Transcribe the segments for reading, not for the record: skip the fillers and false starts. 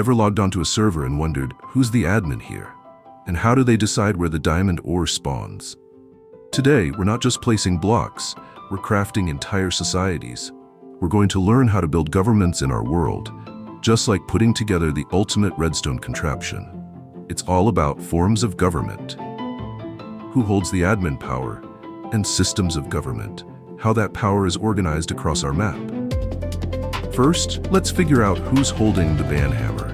Ever logged onto a server and wondered, who's the admin here? And how do they decide where the diamond ore spawns? Today, we're not just placing blocks, we're crafting entire societies. We're going to learn how to build governments in our world, just like putting together the ultimate redstone contraption. It's all about forms of government. Who holds the admin power? And systems of government. How that power is organized across our map. First, let's figure out who's holding the banhammer.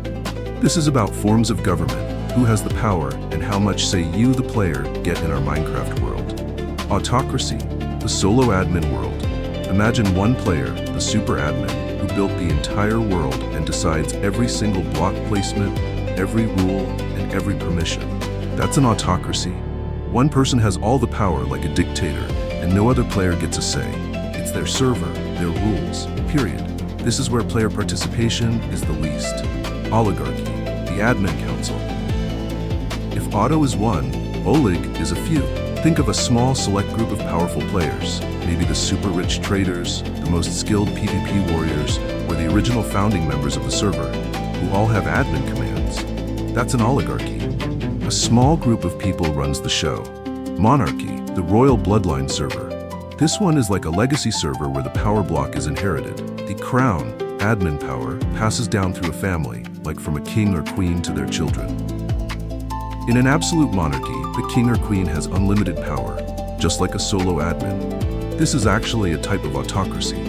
This is about forms of government, who has the power, and how much say you, the player, get in our Minecraft world. Autocracy, the solo admin world. Imagine one player, the super admin, who built the entire world and decides every single block placement, every rule, and every permission. That's an autocracy. One person has all the power like a dictator, and no other player gets a say. It's their server, their rules, period. This is where player participation is the least. Oligarchy, the admin council. If Otto is one, Oleg is a few. Think of a small select group of powerful players, maybe the super rich traders, the most skilled PvP warriors, or the original founding members of the server, who all have admin commands. That's an oligarchy. A small group of people runs the show. Monarchy, the royal bloodline server. This one is like a legacy server where the power block is inherited. The crown, admin power, passes down through a family, like from a king or queen to their children. In an absolute monarchy, the king or queen has unlimited power, just like a solo admin. This is actually a type of autocracy.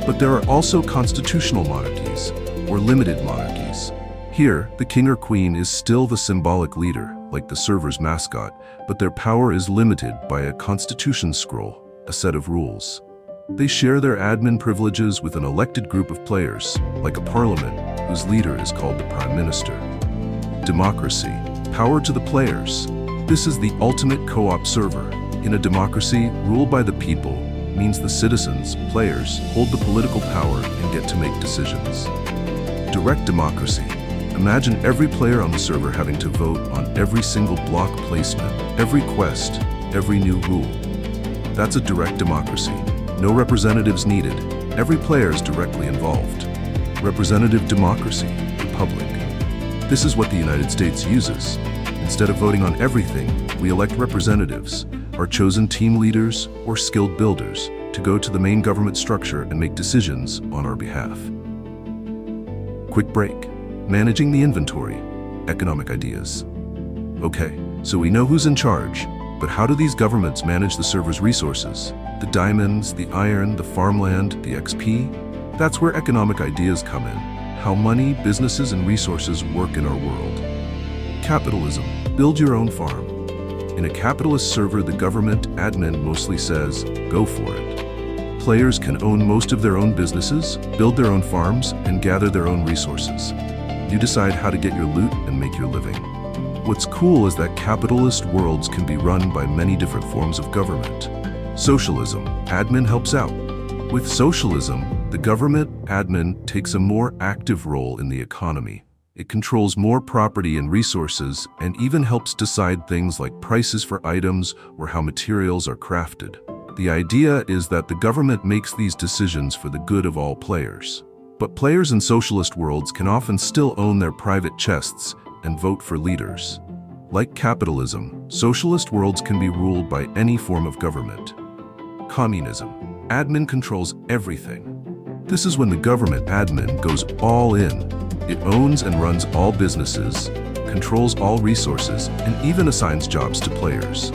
But there are also constitutional monarchies, or limited monarchies. Here, the king or queen is still the symbolic leader, like the server's mascot, but their power is limited by a constitution scroll, a set of rules. They share their admin privileges with an elected group of players, like a parliament, whose leader is called the prime minister. Democracy, power to the players. This is the ultimate co-op server. In a democracy, ruled by the people means the citizens, players, hold the political power and get to make decisions. Direct democracy. Imagine every player on the server having to vote on every single block placement, every quest, every new rule. That's a direct democracy. No representatives needed. Every player is directly involved. Representative democracy, republic. This is what the United States uses. Instead of voting on everything, we elect representatives, our chosen team leaders or skilled builders, to go to the main government structure and make decisions on our behalf. Quick break. Managing the inventory. Economic ideas. Okay, so we know who's in charge, but how do these governments manage the server's resources? The diamonds, the iron, the farmland, the XP? That's where economic ideas come in. How money, businesses, and resources work in our world. Capitalism. Build your own farm. In a capitalist server, the government admin mostly says, go for it. Players can own most of their own businesses, build their own farms, and gather their own resources. You decide how to get your loot and make your living. What's cool is that capitalist worlds can be run by many different forms of government. Socialism. Admin helps out. With socialism, the government admin takes a more active role in the economy. It controls more property and resources and even helps decide things like prices for items or how materials are crafted. The idea is that the government makes these decisions for the good of all players. But players in socialist worlds can often still own their private chests and vote for leaders. Like capitalism, socialist worlds can be ruled by any form of government. Communism. Admin controls everything. This is when the government admin goes all in. It owns and runs all businesses, controls all resources, and even assigns jobs to players.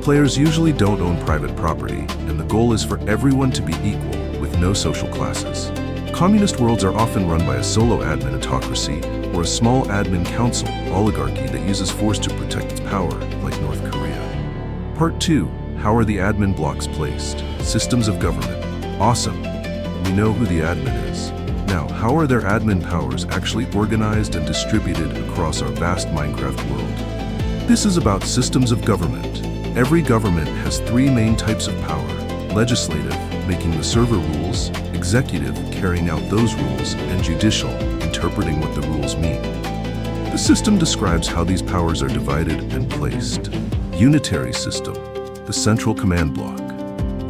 Players usually don't own private property, and the goal is for everyone to be equal, with no social classes. Communist worlds are often run by a solo admin autocracy or a small admin council oligarchy that uses force to protect its power, like North Korea. Part 2. How are the admin blocks placed? Systems of government. Awesome. We know who the admin is. Now, how are their admin powers actually organized and distributed across our vast Minecraft world? This is about systems of government. Every government has 3 main types of power. Legislative, making the server rules, executive, carrying out those rules, and judicial, interpreting what the rules mean. The system describes how these powers are divided and placed. Unitary system, the central command block.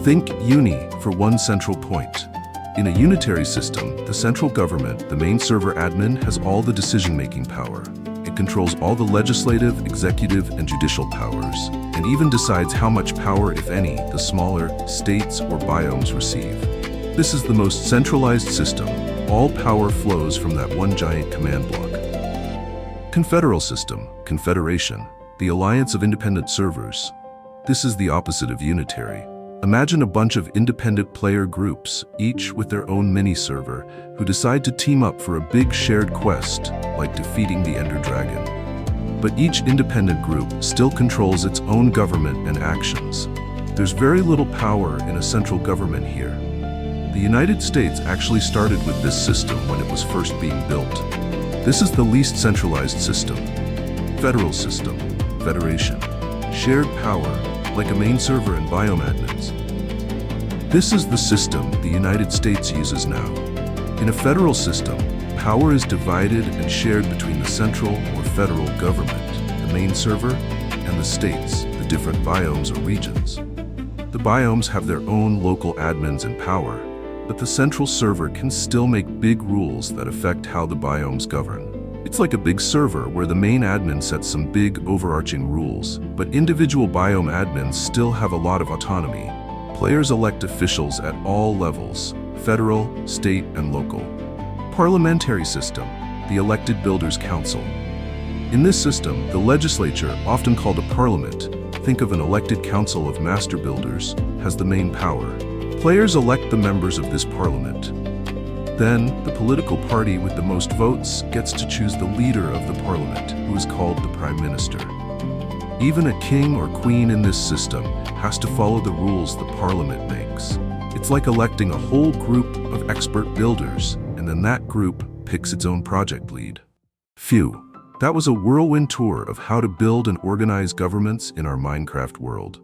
Think uni for one central point. In a unitary system, the central government, the main server admin, has all the decision-making power. It controls all the legislative, executive, and judicial powers, and even decides how much power, if any, the smaller states or biomes receive. This is the most centralized system. All power flows from that one giant command block. Confederal system, confederation, the alliance of independent servers. This is the opposite of unitary. Imagine a bunch of independent player groups, each with their own mini-server, who decide to team up for a big shared quest, like defeating the Ender Dragon. But each independent group still controls its own government and actions. There's very little power in a central government here. The United States actually started with this system when it was first being built. This is the least centralized system. Federal system, federation, shared power, like a main server and biome admins. This is the system the United States uses now. In a federal system, power is divided and shared between the central or federal government, the main server, and the states, the different biomes or regions. The biomes have their own local admins and power, but the central server can still make big rules that affect how the biomes govern. It's like a big server where the main admin sets some big overarching rules, but individual biome admins still have a lot of autonomy. Players elect officials at all levels, federal, state, and local. Parliamentary system, the elected builders' council. In this system, the legislature, often called a parliament, think of an elected council of master builders, has the main power. Players elect the members of this parliament. Then, the political party with the most votes gets to choose the leader of the parliament, who is called the prime minister. Even a king or queen in this system has to follow the rules the parliament makes. It's like electing a whole group of expert builders, and then that group picks its own project lead. Phew, that was a whirlwind tour of how to build and organize governments in our Minecraft world.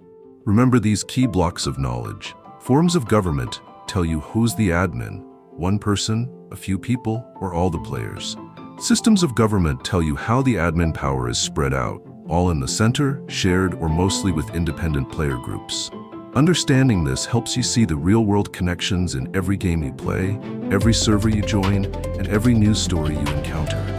Remember these key blocks of knowledge. Forms of government tell you who's the admin, one person, a few people, or all the players. Systems of government tell you how the admin power is spread out, all in the center, shared, or mostly with independent player groups. Understanding this helps you see the real-world connections in every game you play, every server you join, and every news story you encounter.